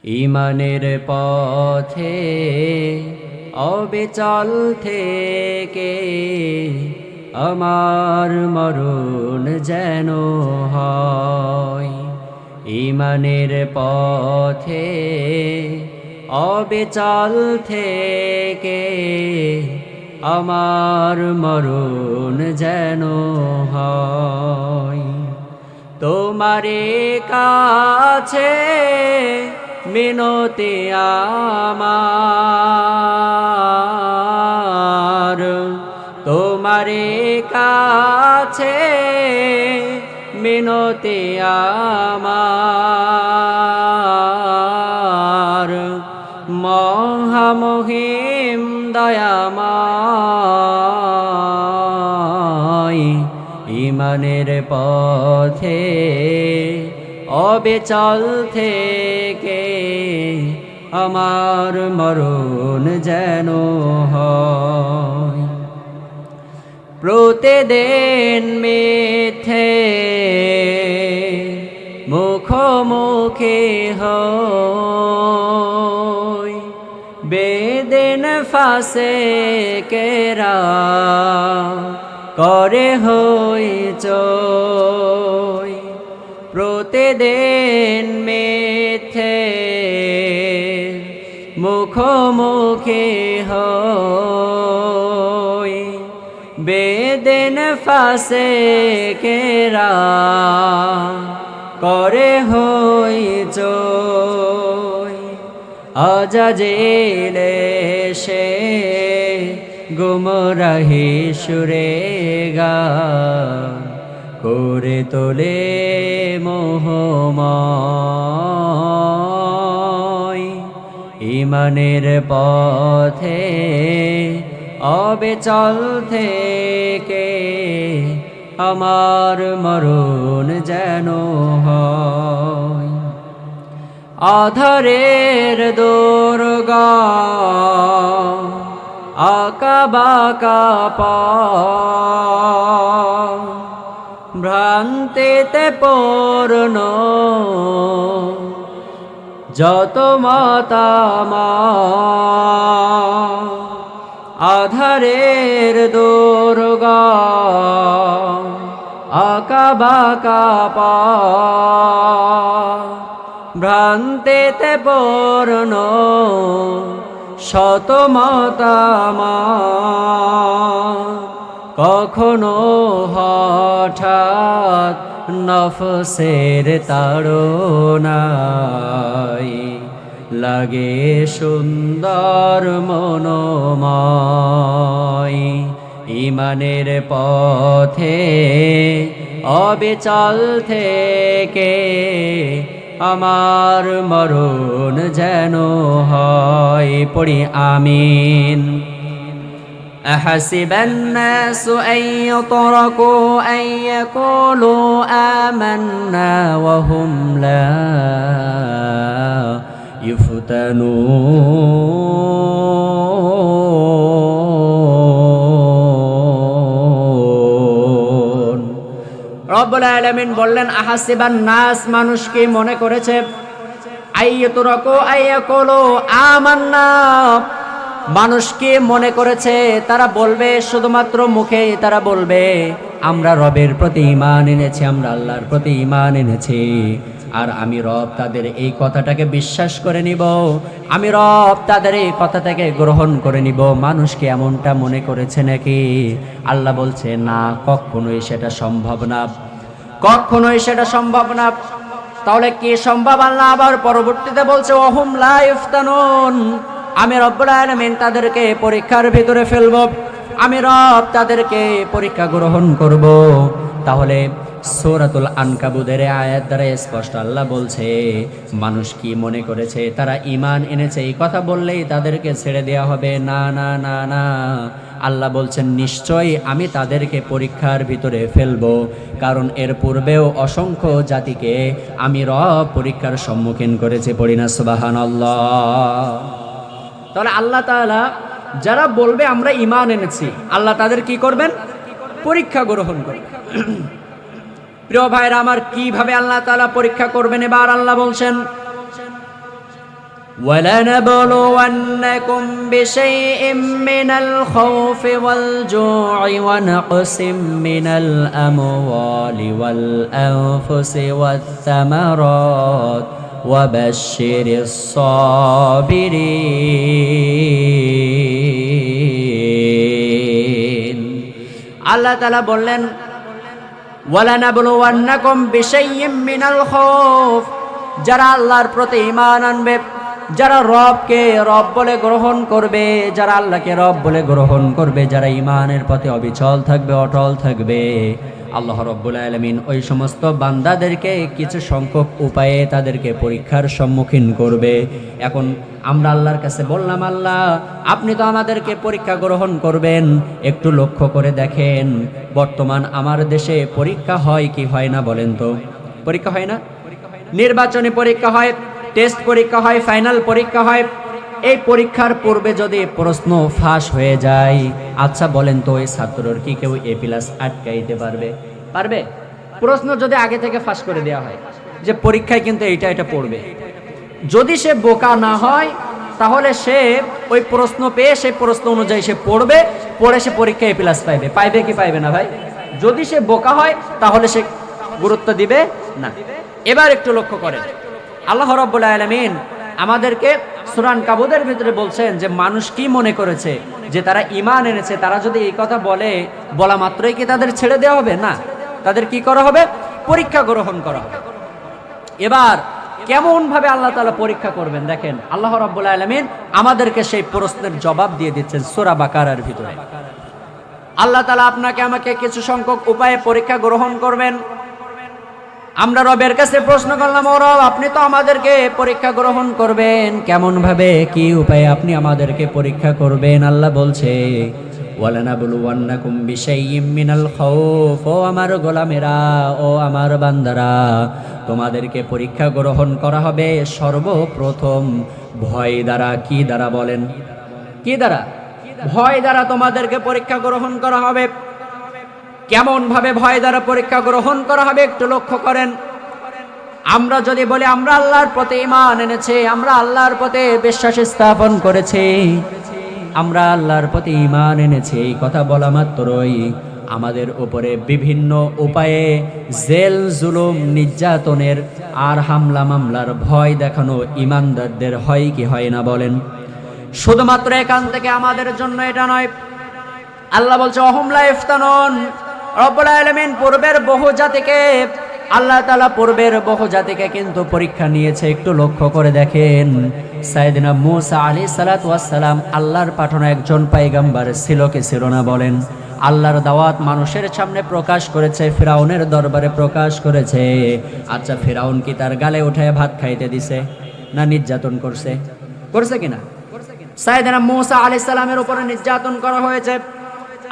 ইমানের পথে অবিচল থেকে আমার মরণ যেন হয়। ইমানের পথে অবিচল থেকে আমার মরণ যেন হয়। তোমারে কাছে মিনতি আমার, তোমারে কাছে মিনতি আমার, মহামহিম দয়াময়। ইমানের পথে অবিচল থেকে আমার মরণ যেন হয়। প্রতিদিন মিথ্যে মুখোমুখি হই, বেদিন ফাঁসে কেরা করে হইচই। প্রতিদিন মিথ্যে মুখোমুখি হই, বেদিন ফাঁসে কেরা করে হইচই। আজাজিলে সে গুমরাহি সুরে গান করে তোলে মোহময়। ইমানের পথে অবিচল থেকে আমার মরণ যেন হয়। আধারের দুর্গা আঁকা বাঁকা পথ, ভ্রান্তিতে পূর্ণ যত মতামত। আধারের দুর্গা আঁকা বাঁকা পথ, ভ্রান্তিতে পূর্ণ শত মতামত। কখনো হঠাৎ নফসের তাড়নায় লাগে সুন্দর মনোময়। ইমানের পথে অবিচল থেকে আমার মরণ যেন হয়। পড়ি আমিন। أحسب الناس أن يتركوا أن يقولوا آمنا وهم لا يفتنون। রব্বুল আলামিন বললেন, আহাসিবান নাস, মানুষ কি মনে করেছে, আইয়াতুরাকু আইয়াকুলু আমান্না, মানুষ কি মনে করেছে তারা বলবে, শুধুমাত্র মুখে তারা বলবে আমরা রবের প্রতি ঈমান এনেছি, আমরা আল্লাহর প্রতি ঈমান এনেছি, আর আমি রব তাদের এই কথাটাকে বিশ্বাস করে নিব, আমি রব তাদের এই কথাটাকে গ্রহণ করে নিব। মানুষ কি এমনটা মনে করেছে নাকি? আল্লাহ বলছে না, কখনোই সেটা সম্ভব না, কখনোই সেটা সম্ভব না। তাহলে কি সম্ভব? আল্লাহ আবার পরবর্তীতে বলছে ওহুম লা ইফতানুন, আমি রব্বুল আলামিন তাদেরকে পরীক্ষার ভিতরে ফেলব, আমি রব তাদেরকে পরীক্ষা গ্রহণ করব। তাহলে সূরাতুল আনকাবুতের আয়াত দ্বারা স্পষ্ট আল্লাহ বলছে, মানুষ কি মনে করেছে তারা ঈমান এনেছে এই কথা বললেই তাদেরকে ছেড়ে দেওয়া হবে? না না না না, আল্লাহ বলছেন নিশ্চয়ই আমি তাদেরকে পরীক্ষার ভিতরে ফেলবো, কারণ এর পূর্বেও অসংখ্য জাতিকে আমি রব পরীক্ষার সম্মুখীন করেছি। পড়ি না সুবহানাল্লাহ। তাহলে আল্লাহ তাআলা যারা বলবে আমরা ঈমান এনেছি, আল্লাহ তাদের কি করবেন? পরীক্ষা গ্রহণ করবেন। প্রিয় ভাইরা আমার, কিভাবে আল্লাহ তাআলা পরীক্ষা করবেন? এবার আল্লাহ বলছেন وَلَنَبْلُوَنَّكُمْ بِشَيْءٍ مِّنَ الْخَوْفِ وَالْجُوعِ وَنَقْصٍ مِّنَ الْأَمْوَالِ وَالْأَنفُسِ وَالثَّمَرَاتِ وَبَشِّرِ الصَّابِرِينَ আল্লাহ তাআলা বললেন ওয়ালানাবলুওয়ান্নাকুম বিশাইয়্যিম মিনাল খাউফ, যারা আল্লাহর প্রতি ঈমান আনবে, যারা রবকে রব বলে গ্রহণ করবে, যারা আল্লাহকে রব বলে গ্রহণ করবে, যারা ঈমানের পথে অবিচল থাকবে, অটল থাকবে, আল্লাহ রাব্বুল আলামিন ওই সমস্ত বান্দাদেরকে কিছু সংখ্যক উপায়ে তাদেরকে পরীক্ষার সম্মুখীন করবে। এখন আমরা আল্লাহর কাছে বললাম, আল্লাহ আপনি তো আমাদেরকে পরীক্ষা গ্রহণ করবেন, একটু লক্ষ্য করে দেখেন বর্তমান আমার দেশে পরীক্ষা হয় কি হয় না বলেন তো? পরীক্ষা হয় না? নির্বাচনী পরীক্ষা হয়, টেস্ট পরীক্ষা হয়, ফাইনাল পরীক্ষা হয়। এই পরীক্ষার পূর্বে যদি প্রশ্ন ফাঁস হয়ে যায়, আচ্ছা বলেন তো ওই ছাত্রর কি কেউ A+ আটকাইতে পারবে? পারবে? প্রশ্ন যদি আগে থেকে ফাঁস করে দেওয়া হয় যে পরীক্ষায় কিন্তু এটা পড়বে, যদি সে বোকা না হয় তাহলে সে ওই প্রশ্ন পেয়ে সেই প্রশ্ন অনুযায়ী সে পড়বে, পড়ে সে পরীক্ষায় A+ পাইবে। পাইবে কি পাইবে না ভাই? যদি সে বোকা হয় তাহলে সে গুরুত্ব দিবে না। এবার একটু লক্ষ্য করেন, আল্লাহ রাব্বুল আলামিন আমাদেরকে সূরা আনকাবুতের ভিতরে বলছেন যে মানুষ কি মনে করেছে যে তারা ঈমান এনেছে, তারা যদি এই কথা বলা মাত্রই কি তাদের ছেড়ে দেওয়া হবে? না, তাদের কি করা হবে? পরীক্ষা গ্রহণ করা হবে। এবার কেমন ভাবে আল্লাহ তাআলা পরীক্ষা করবেন দেখেন, আল্লাহ রাব্বুল আলামিন আমাদেরকে সেই প্রশ্নের জবাব দিয়ে দিচ্ছেন সূরা বাকারার ভিতরে। আল্লাহ তাআলা আপনাকে আমাকে কিছু সংখ্যক উপায়ে পরীক্ষা গ্রহণ করবেন। আমরা রবের কাছে প্রশ্ন করলাম, ও রব আপনি তো আমাদেরকে পরীক্ষা গ্রহণ করবেন, কেমন ভাবে কি উপায়ে আপনি আমাদেরকে পরীক্ষা করবেন? আল্লাহ বলছে ওয়ালানাবলুওয়ান্নাকুম বিশাইয়্যিম মিনাল খাউফ, ও আমার গোলামেরা, ও আমার বান্দারা, তোমাদেরকে পরীক্ষা গ্রহণ করা হবে সর্বপ্রথম ভয় দ্বারা। কি দ্বারা বলেন? কি দ্বারা? ভয় দ্বারা তোমাদেরকে পরীক্ষা গ্রহণ করা হবে। কেমন ভাবে ভয় দ্বারা পরীক্ষা গ্রহণ করা হবে একটু লক্ষ্য করেন। আমরা যদি বলি আমরা আল্লাহর প্রতি ঈমান এনেছি, আমরা আল্লাহর প্রতি বিশ্বাস স্থাপন করেছি, আমরা আল্লাহর প্রতি ঈমান এনেছি, এই কথা বলা মাত্রই আমাদের উপরে বিভিন্ন উপায়ে জেল জুলুম নির্যাতনের আর হামলা মামলার ভয় দেখানো ঈমানদারদের হয় কি হয় না বলেন? শুধুমাত্র এখান থেকে আমাদের জন্য এটা নয়, আল্লাহ বলছে অহুম লা ইফতানুন, রব্বুল আলামিন পূর্বের বহু জাতিকে, আল্লাহ তাআলা পূর্বের বহু জাতিকে কিন্তু পরীক্ষা নিয়েছে। একটু লক্ষ্য করে দেখেন, সাইয়েদনা মূসা আলাইহিস সালাতু ওয়াস সালাম আল্লাহর পাঠানো একজন পয়গম্বর ছিল কি ছিল না বলেন? আল্লাহর দাওয়াত মানুষের সামনে প্রকাশ করেছে, ফিরাউনের দরবারে প্রকাশ করেছে। আচ্ছা ফিরাউন কি তার গালে উঠায় ভাত খাইতে দিছে না নির্যাতন করছে? করছে কিনা? সাইয়েদনা মূসা আলাইহিস সালামের উপরে নির্যাতন করা হয়েছে।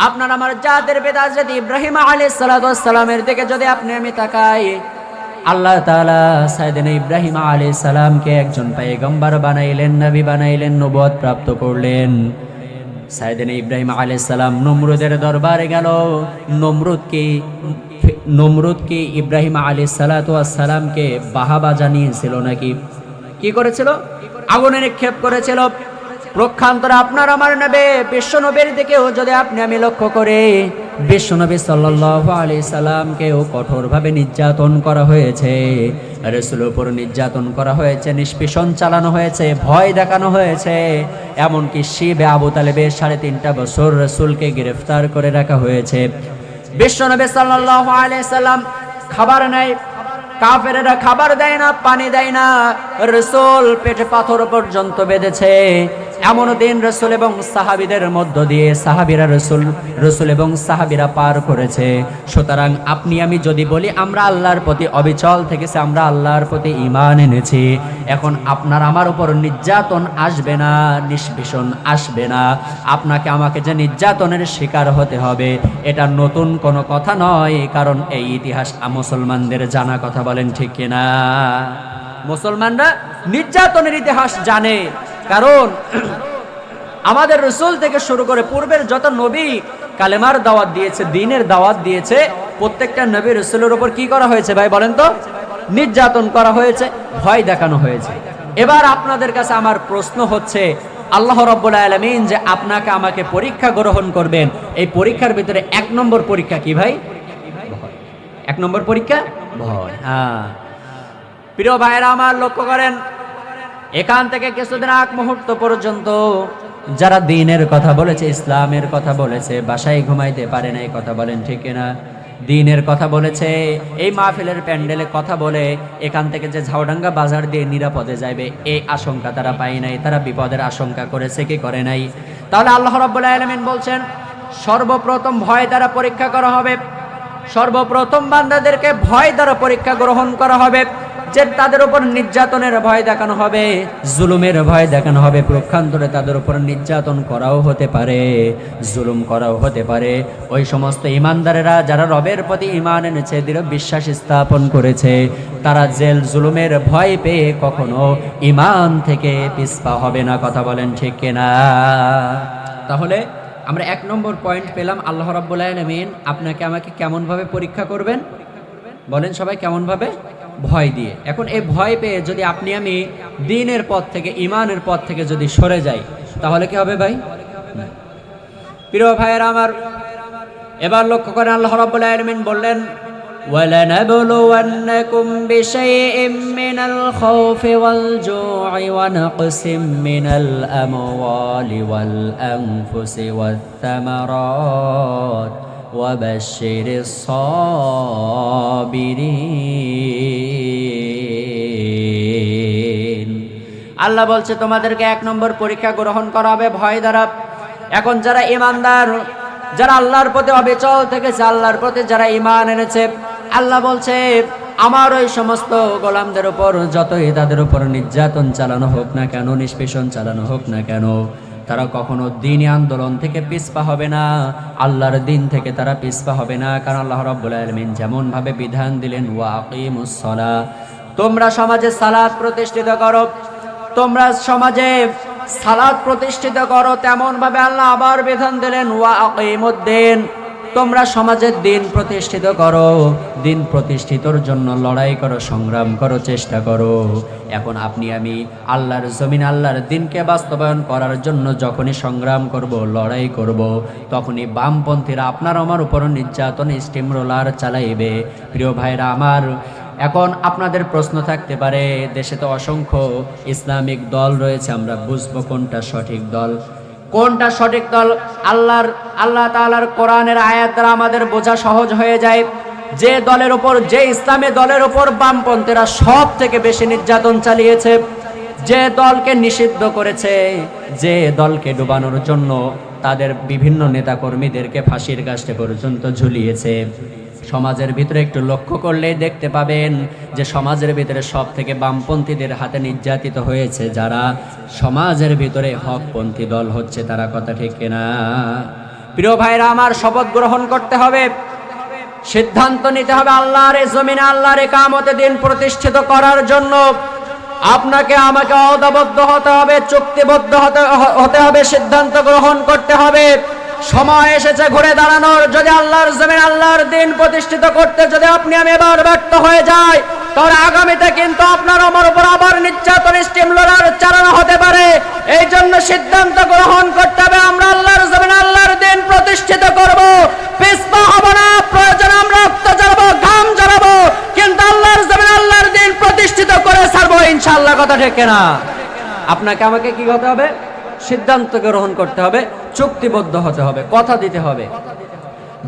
আপনার আমার জাতের পিতা যদি ইব্রাহিম আলাইহিস সালাতু ওয়াস সালামের দিকে যদি আপনি আমি তাকাই, আল্লাহ তাআলা সাইয়েদনা ইব্রাহিম আলাইহিস সালামকে একজন পয়গম্বর বানাইলেন, নবী বানাইলেন, নবুয়ত প্রাপ্ত করলেন। সাইয়েদনা ইব্রাহিম আলাইহিস সালাম নমরুদের দরবারে গেল। নমরুদ কি ইব্রাহিম আলাইহিস সালাতু ওয়াস সালামকে বাহাবা জানিয়েছিল নাকি? কি করেছিল? আগুনে নিক্ষেপ করেছিল। প্রক্ষান্তরে আপনার আমার নবী বিশ্ব নবীর দিকেও যদি আপনি আমি লক্ষ্য করে, বিশ্ব নবী সাল্লাল্লাহু আলাইহি সাল্লামকেও কঠোরভাবে নির্যাতন করা হয়েছে, রাসূলের উপর নির্যাতন করা হয়েছে, নিষ্পেষণ চালানো হয়েছে, ভয় দেখানো হয়েছে। এমনকি শিবে আবু তালেবের 3.5 বছর রাসূলকে গ্রেফতার করে রাখা হয়েছে। বিশ্ব নবী সাল্লাল্লাহু আলাইহি সাল্লাম খাবার নেয়, কাফেরেরা খাবার দেয় না, পানি দেয় না, রাসূল পেটে পাথর পর্যন্ত বেঁধেছে। এমন দিন রাসূল এবং সাহাবীদের মধ্য দিয়ে সাহাবীরা রাসূল এবং সাহাবীরা পার করেছে। সুতরাং আপনি আমি যদি বলি আমরা আল্লাহর প্রতি অবিচল থেকেছি, আমরা আল্লাহর প্রতি ঈমান এনেছি, এখন আপনার আমার উপর নির্যাতন আসবে না, নিষ্পেষণ আসবে না, আপনাকে আমাকে যে নির্যাতনের শিকার হতে হবে এটা নতুন কোনো কথা নয়। কারণ এই ইতিহাস মুসলমানদের জানা কথা, বলেন ঠিক কিনা? মুসলমানরা নির্যাতনের ইতিহাস জানে, কারণ আমাদের রাসূল থেকে শুরু করে পূর্বের যত নবী কালেমার দাওয়াত দিয়েছে, দ্বীনের দাওয়াত দিয়েছে, প্রত্যেকটা নবী রাসূলের উপর কি করা হয়েছে ভাই বলেন তো? নির্যাতন করা হয়েছে, ভয় দেখানো হয়েছে। এবার আপনাদের কাছে আমার প্রশ্ন হচ্ছে, আল্লাহ রাব্বুল আলামিন যে আপনাকে আমাকে পরীক্ষা গ্রহণ করবেন, এই পরীক্ষার ভিতরে 1 নম্বর পরীক্ষা কি ভাই? ভয়। 1 নম্বর পরীক্ষা ভয়। হ্যাঁ প্রিয় ভাইরা আমার, লক্ষ্য করেন, এখান থেকে কিছুদিন আগ মুহূর্ত পর্যন্ত যারা দ্বীনের কথা বলেছে, ইসলামের কথা বলেছে, বাসায় ঘুমাইতে পারে না, এই কথা বলেন ঠিক কিনা? দ্বীনের কথা বলেছে, এই মাহফিলের প্যান্ডেলে কথা বলে এখান থেকে যে ঝাউডাঙ্গা বাজার দিয়ে নিরাপদে যাবে, এই আশঙ্কা তারা পায় নাই, তারা বিপদের আশঙ্কা করেছে কি করে নাই? তাহলে আল্লাহ রাব্বুল আলামিন বলছেন সর্বপ্রথম ভয় দ্বারা পরীক্ষা করা হবে, সর্বপ্রথম বান্দাদেরকে ভয় দ্বারা পরীক্ষা গ্রহণ করা হবে, যে তাদের উপর নির্যাতনের ভয় দেখানো হবে, জুলুমের ভয় দেখানো হবে, প্রক্ষান্তরে তাদের উপর নির্যাতন করাও হতে পারে, জুলুম করাও হতে পারে। ওই সমস্ত ইমানদারেরা যারা রবের প্রতি ঈমান এনেছে, দৃঢ় বিশ্বাস স্থাপন করেছে, তারা জেল জুলুমের ভয় পেয়ে কখনো ঈমান থেকে পিছপা হবে না। কথা বলেন ঠিক কিনা? তাহলে আমরা 1 নম্বর পয়েন্ট পেলাম, আল্লাহ রাব্বুল আলামিন আপনাকে আমাকে কেমন ভাবে পরীক্ষা করবেন? বলেন সবাই, কেমন ভাবে? ভয় দিয়ে। এখন এই ভয় পেয়ে যদি আপনি আমি দ্বীনের পথ থেকে, ঈমানের পথ থেকে যদি সরে যাই, তাহলে কি হবে ভাই? প্রিয় ভাইয়েরা আমার, এবার লক্ষ্য করেন আল্লাহ রাব্বুল আলামিন বললেন وَلَنَبْلُوَنَّكُمْ بِشَيْءٍ مِّنَ الْخَوْفِ وَالْجُوعِ وَنَقْصٍ مِّنَ الْأَمْوَالِ وَالْأَنفُسِ وَالثَّمَرَاتِ وَبَشِّرِ الصَّابِرِينَ। আল্লাহ বলছে তোমাদেরকে 1 নম্বর পরীক্ষা গ্রহণ করা হবে ভয় দ্বারা। এখন যারা ঈমানদার, যারা আল্লাহর প্রতি অবিচল থেকেছে, আল্লাহর প্রতি যারা ঈমান এনেছে, আল্লাহ বলছে আমার ওই সমস্ত গোলামদের উপর যতই তাদের উপর নির্যাতন চালানো হোক না কেন, নিষ্পেষণ চালানো হোক না কেন, তারা কখনো দ্বীনি আন্দোলন থেকে পিছপা হবে না, আল্লাহর দ্বীন থেকে তারা পিছপা হবে না। কারণ আল্লাহ রাব্বুল আলামিন যেমন ভাবে বিধান দিলেন ওয়া আকিমুস সালাহ, তোমরা সমাজে সালাত প্রতিষ্ঠিত করো, তোমরা সমাজে সালাত প্রতিষ্ঠিত করো, তেমন ভাবে আল্লাহ আবার বিধান দিলেন ওয়া আকিমুদ্দিন, তোমরা সমাজের দিন প্রতিষ্ঠিত করো, দিন প্রতিষ্ঠিতর জন্য লড়াই করো, সংগ্রাম করো, চেষ্টা করো। এখন আপনি আমি আল্লাহর জমিন, আল্লাহর দিনকে বাস্তবায়ন করার জন্য যখনই সংগ্রাম করব, লড়াই করব, তখনই বামপন্থীরা আপনার আমার উপর নির্যাতন স্টিম রোলার চালাইবে। প্রিয় ভাইরা আমার, এখন আপনাদের প্রশ্ন থাকতে পারে, দেশে তো অসংখ্য ইসলামিক দল রয়েছে, আমরা বুঝবো কোনটা সঠিক দল, কোনটা সঠিক দল? আল্লাহ তাআলার কোরআনের আয়াত দ্বারা আমাদের বোঝা সহজ হয়ে যায়। যে দলের উপর, যে ইসলামী দলের উপর বামপন্থীরা সব থেকে বেশি নির্যাতন চালিয়েছে, যে দলকে নিষিদ্ধ করেছে, যে দলকে ডুবানোর জন্য তাদের বিভিন্ন নেতাকর্মীদেরকে ফাঁসির কাস্টে পর্যন্ত ঝুলিয়েছে, সমাজের ভিতরে একটু লক্ষ্য করলেই দেখতে পাবেন যে সমাজের ভিতরে সব থেকে বামপন্থীদের হাতে নির্যাতিত হয়েছে যারা, সমাজের ভিতরে হকপন্থী দল হচ্ছে তারা। কথা ঠিক কিনা? প্রিয় ভাইরা আমার, শপথ গ্রহণ করতে হবে, সিদ্ধান্ত নিতে হবে আল্লাহর জমিনে আল্লাহর ইকামতে দিন প্রতিষ্ঠিত করার জন্য আপনাকে আমাকে অদাবদ্ধ হতে হবে, চুক্তিবদ্ধ হতে হবে, সিদ্ধান্ত গ্রহণ করতে হবে। সময় এসেছে ঘুরে দাঁড়ানোর। যদি আল্লাহর জমিন আল্লাহর দিন প্রতিষ্ঠিত করতে যদি আপনি আমি এবার ব্যর্থ হয়ে যাই, তাহলে আগামীতে কিন্তু আপনার আমার উপর আবার নির্যাতন স্টিম রোলার চালানো হতে পারে। এই জন্য সিদ্ধান্ত গ্রহণ করতে হবে, আমরা আল্লাহর জমিন আল্লাহর দিন প্রতিষ্ঠিত করব, পিছপা হব না। প্রয়োজন আমরা রক্ত জ্বালাবো, ঘাম জ্বালাবো, কিন্তু আল্লাহর জমিন আল্লাহর দিন প্রতিষ্ঠিত করে ছাড়বো ইনশাআল্লাহ। কথা ঠিক কিনা? আপনাকে আমাকে কি হতে হবে? সিদ্ধান্ত গ্রহণ করতে হবে, চুক্তিবদ্ধ হতে হবে, কথা দিতে হবে।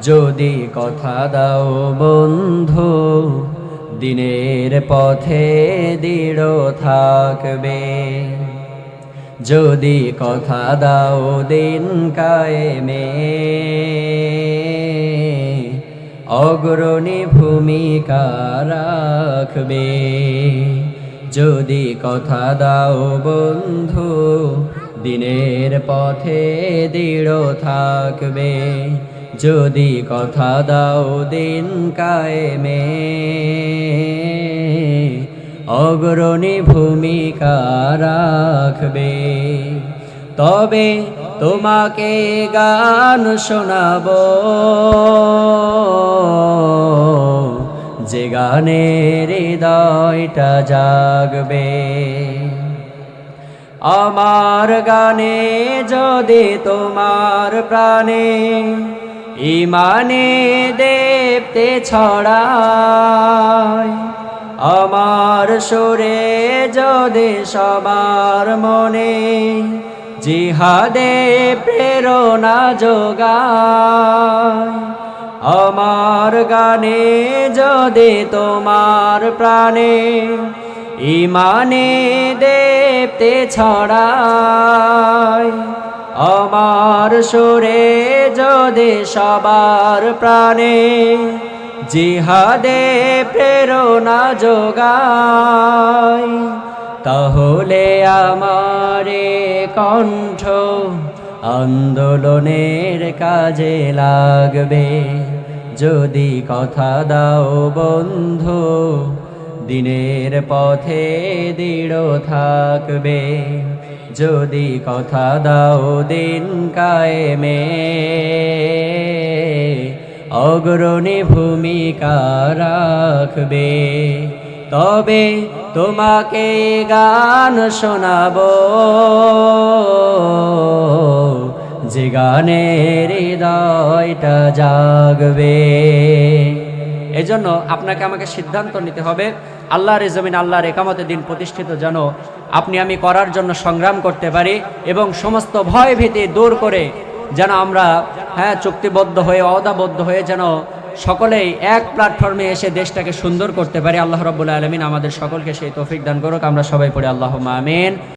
যদি কথা দাও বন্ধু, দিনের পথে দৃঢ় থাকবে, যদি কথা দাও দিন কায়েমে অগ্রণী ভূমিকা রাখবে, যদি কথা দাও বন্ধু দিনের পথে দৃঢ় থাকবে, যদি কথা দাও দিন কায়েমে অগ্রণী ভূমিকা রাখবে, তবে তোমাকে গান শোনাবো, যে গানের হৃদয়টা জাগবে। আমার গানে যদি তোমার প্রাণে ইমানে দেবতে ছড়ায়, আমার সুরে যদি সবার মনে জিহাদে প্রেরণা যোগায়, আমার গানে যদি তোমার প্রাণে ইমানে দেবতে ছড়ায়, আমার সুরে যদি সবার প্রাণে জিহাদে প্রেরণা যোগায়, তাহলে আমারে কণ্ঠ আন্দোলনের কাজে লাগবে। যদি কথা দাও বন্ধু দিনের পথে দৃঢ় থাকবে, যদি কথা দাও দিন কায়েমে অগ্রণী ভূমিকা রাখবে, তবে তোমাকে গান শোনাবো যে গানের হৃদয়টা জাগবে। এজন্য আপনাকে আমাকে সিদ্ধান্ত নিতে হবে, আল্লাহর জমিন আল্লাহর একামতে দিন প্রতিষ্ঠিত যেন আপনি আমি করার জন্য সংগ্রাম করতে পারি, এবং সমস্ত ভয় ভীতি দূর করে যেন আমরা চুক্তিবদ্ধ হয়ে ওয়াদাবদ্ধ হয়ে যেন সকলেই এক প্ল্যাটফর্মে এসে দেশটাকে সুন্দর করতে পারি। আল্লাহ রাব্বুল আলামিন আমাদের সকলকে সেই তৌফিক দান করুক। আমরা সবাই পড়ি আল্লাহুম্মা আমিন।